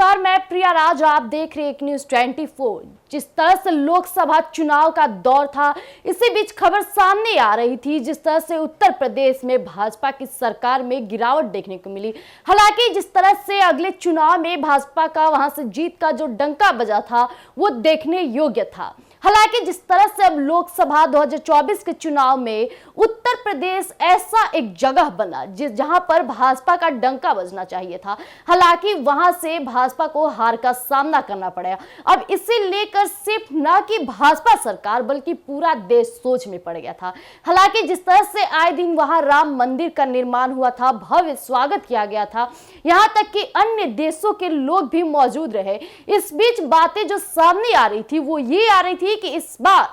नमस्कार, मैं प्रिया राज। आप देख रहे एक न्यूज 24। जिस तरह से लोकसभा चुनाव का दौर था, इसी बीच खबर सामने आ रही थी जिस तरह से उत्तर प्रदेश में भाजपा की सरकार में गिरावट देखने को मिली। हालांकि जिस तरह से अगले चुनाव में भाजपा का वहां से जीत का जो डंका बजा था वो देखने योग्य था। हालांकि जिस तरह से अब लोकसभा 2024 के चुनाव में उत्तर प्रदेश ऐसा एक जगह बना जहां पर भाजपा का डंका बजना चाहिए था, हालांकि वहां से भाजपा को हार का सामना करना पड़ा। अब इसे लेकर सिर्फ न कि भाजपा सरकार बल्कि पूरा देश सोच में पड़ गया था। हालांकि जिस तरह से आए दिन वहां राम मंदिर का निर्माण हुआ था, भव्य स्वागत किया गया था, यहां तक कि अन्य देशों के लोग भी मौजूद रहे। इस बीच बातें जो सामने आ रही थी वो ये आ रही थी कि इस बार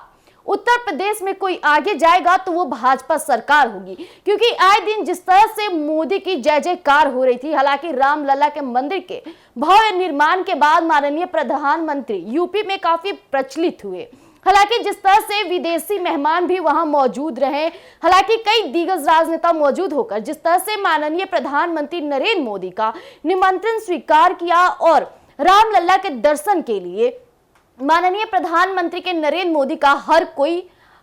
उत्तर प्रदेश में कोई आगे जाएगा तो वो भाजपा सरकार होगी, क्योंकि आए दिन जिस तरह से मोदी की जय जयकार हो रही थी। हालांकि रामलला के मंदिर के भव्य निर्माण के बाद माननीय प्रधानमंत्री यूपी में काफी प्रचलित हुए। हालांकि जिस तरह से विदेशी मेहमान भी वहां मौजूद रहे, हालांकि कई दिग्गज राजनेता मौजूद होकर जिस तरह से माननीय प्रधानमंत्री नरेंद्र मोदी का निमंत्रण स्वीकार किया और रामलला के दर्शन के लिए माननीय प्रधानमंत्री के नरेंद्र मोदी का हर कोई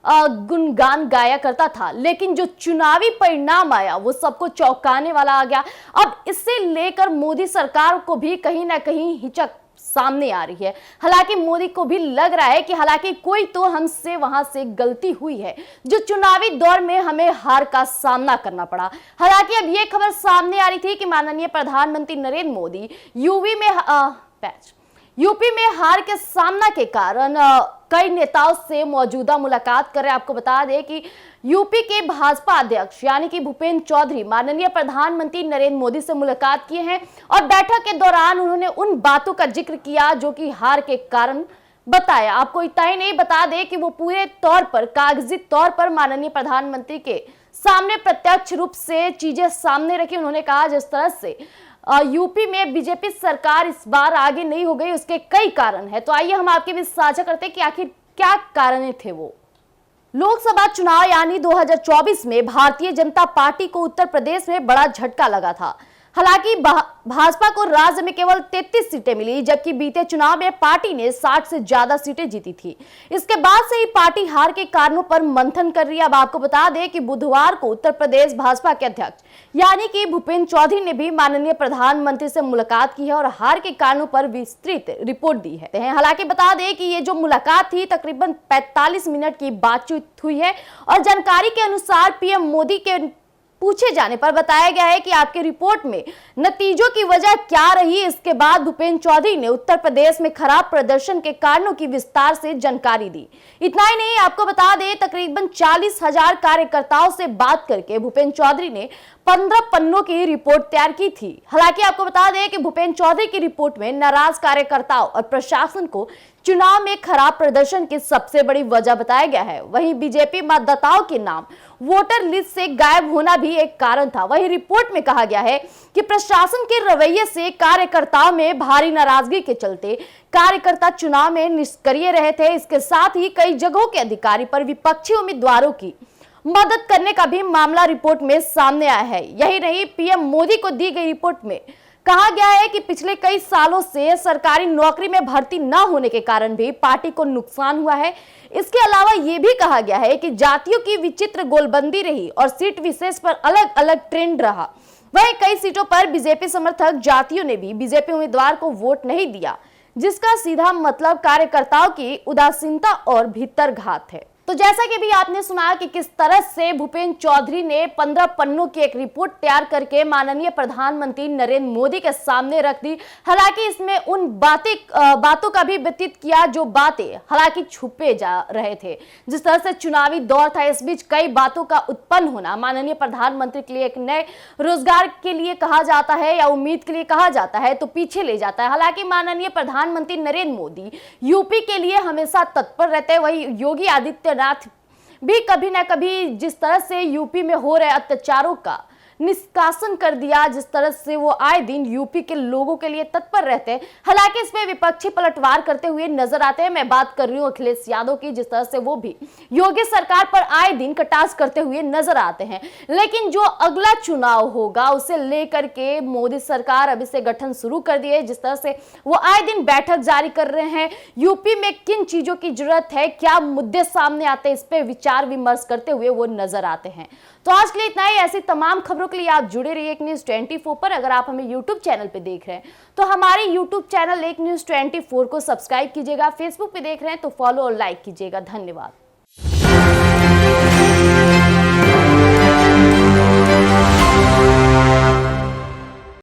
गुणगान गाया करता था। लेकिन जो चुनावी परिणाम आया वो सबको चौंकाने वाला आ गया। अब इसे लेकर मोदी सरकार को भी कहीं ना कहीं हिचक सामने आ रही है। हालांकि मोदी को भी लग रहा है कि हालांकि कोई तो हमसे वहां से गलती हुई है जो चुनावी दौर में हमें हार का सामना करना पड़ा। हालांकि अब ये खबर सामने आ रही थी कि माननीय प्रधानमंत्री नरेंद्र मोदी यूपी में हार के सामना के कारण कई नेताओं से मौजूदा मुलाकात कर रहे हैं। आपको बता दें कि यूपी के भाजपा अध्यक्ष यानी कि भूपेंद्र चौधरी माननीय प्रधानमंत्री नरेंद्र मोदी से मुलाकात किए हैं और बैठक के दौरान उन्होंने उन बातों का जिक्र किया जो कि हार के कारण बताया। आपको इतना ही नहीं, बता दें कि वो पूरे तौर पर कागजी तौर पर माननीय प्रधानमंत्री के सामने प्रत्यक्ष रूप से चीजें सामने रखी। उन्होंने कहा जिस तरह से यूपी में बीजेपी सरकार इस बार आगे नहीं हो गई उसके कई कारण है। तो आइए हम आपके बीच साझा करते हैं कि आखिर क्या कारण थे वो। लोकसभा चुनाव यानी 2024 में भारतीय जनता पार्टी को उत्तर प्रदेश में बड़ा झटका लगा था। हालांकि भाजपा को राज्य में केवल 33 सीटें मिली, जबकि बीते चुनाव में पार्टी ने 60 से ज्यादा सीटें जीती थी। इसके बाद से ही पार्टी हार के कारणों पर मंथन कर रही है। अब आपको बता दें कि बुधवार को उत्तर प्रदेश भाजपा के अध्यक्ष यानी कि भूपेंद्र चौधरी ने भी माननीय प्रधानमंत्री से मुलाकात की है और हार के कारणों पर विस्तृत रिपोर्ट दी है। हालांकि बता दें कि ये जो मुलाकात थी तकरीबन 45 मिनट की बातचीत हुई है और जानकारी के अनुसार पीएम मोदी के पूछे जाने पर बताया गया है कि आपके रिपोर्ट में नतीजों की वजह क्या रही। इसके बाद भूपेंद्र चौधरी ने उत्तर प्रदेश में खराब प्रदर्शन के कारणों की विस्तार से जानकारी दी। इतना ही नहीं, आपको बता दें तकरीबन 40,000 कार्यकर्ताओं से बात करके भूपेंद्र चौधरी ने 15 पन्नों की रिपोर्ट तैयार की थी। हालांकि आपको बता दें कि भूपेंद्र चौधरी की रिपोर्ट में नाराज कार्यकर्ताओं और प्रशासन को चुनाव में खराब प्रदर्शन की सबसे बड़ी वजह बताया गया है। वहीं बीजेपी मतदाताओं के नाम वोटर लिस्ट से गायब होना भी एक कारण था। वहीं रिपोर्ट में कहा गया है कि प्रशासन के रवैये से कार्यकर्ताओं में भारी नाराजगी के चलते कार्यकर्ता चुनाव में निष्क्रिय रहे थे। इसके साथ ही कई जगहों के अधिकारी पर विपक्षी उम्मीदवारों की मदद करने का भी मामला रिपोर्ट में सामने आया है। यही नहीं, पीएम मोदी को दी गई रिपोर्ट में कहा गया है कि पिछले कई सालों से सरकारी नौकरी में भर्ती न होने के कारण भी पार्टी को नुकसान हुआ है। इसके अलावा ये भी कहा गया है कि जातियों की विचित्र गोलबंदी रही और सीट विशेष पर अलग अलग ट्रेंड रहा। वहीं कई सीटों पर बीजेपी समर्थक जातियों ने भी बीजेपी उम्मीदवार को वोट नहीं दिया, जिसका सीधा मतलब कार्यकर्ताओं की उदासीनता और भीतरघात है। तो जैसा कि भी आपने सुना कि किस तरह से भूपेंद्र चौधरी ने 15 पन्नों की एक रिपोर्ट तैयार करके माननीय प्रधानमंत्री नरेंद्र मोदी के सामने रख दी। हालांकि इसमें उन बातों का भी व्यतीत किया जो बातें हालांकि छुपे जा रहे थे। जिस तरह से चुनावी दौर था, इस बीच कई बातों का उत्पन्न होना माननीय प्रधानमंत्री के लिए एक नए रोजगार के लिए कहा जाता है या उम्मीद के लिए कहा जाता है तो पीछे ले जाता है। हालांकि माननीय प्रधानमंत्री नरेंद्र मोदी यूपी के लिए हमेशा तत्पर रहते हैं। वही योगी आदित्यनाथ भी कभी ना कभी जिस तरह से यूपी में हो रहे अत्याचारों का निष्कासन कर दिया, जिस तरह से वो आए दिन यूपी के लोगों के लिए तत्पर रहते हैं। हालांकि इसमें विपक्षी पलटवार करते हुए नजर आते हैं। मैं बात कर रही हूँ अखिलेश यादव की, जिस तरह से वो भी योगी सरकार पर आए दिन कटाक्ष करते हुए नजर आते हैं। लेकिन जो अगला चुनाव होगा उसे लेकर के मोदी सरकार अभी से गठन शुरू कर दिए। जिस तरह से वो आए दिन बैठक जारी कर रहे हैं, यूपी में किन चीजों की जरूरत है, क्या मुद्दे सामने आते हैं, इस पे विचार विमर्श करते हुए वो नजर आते हैं। तो आज के लिए इतना ही। ऐसी तमाम खबरों के लिए आप जुड़े रहिए एक न्यूज 24 पर। अगर आप हमें यूट्यूब चैनल पे देख रहे हैं तो हमारे यूट्यूब चैनल एक न्यूज 24 को सब्सक्राइब कीजिएगा। फेसबुक पे देख रहे हैं तो फॉलो और लाइक कीजिएगा। धन्यवाद।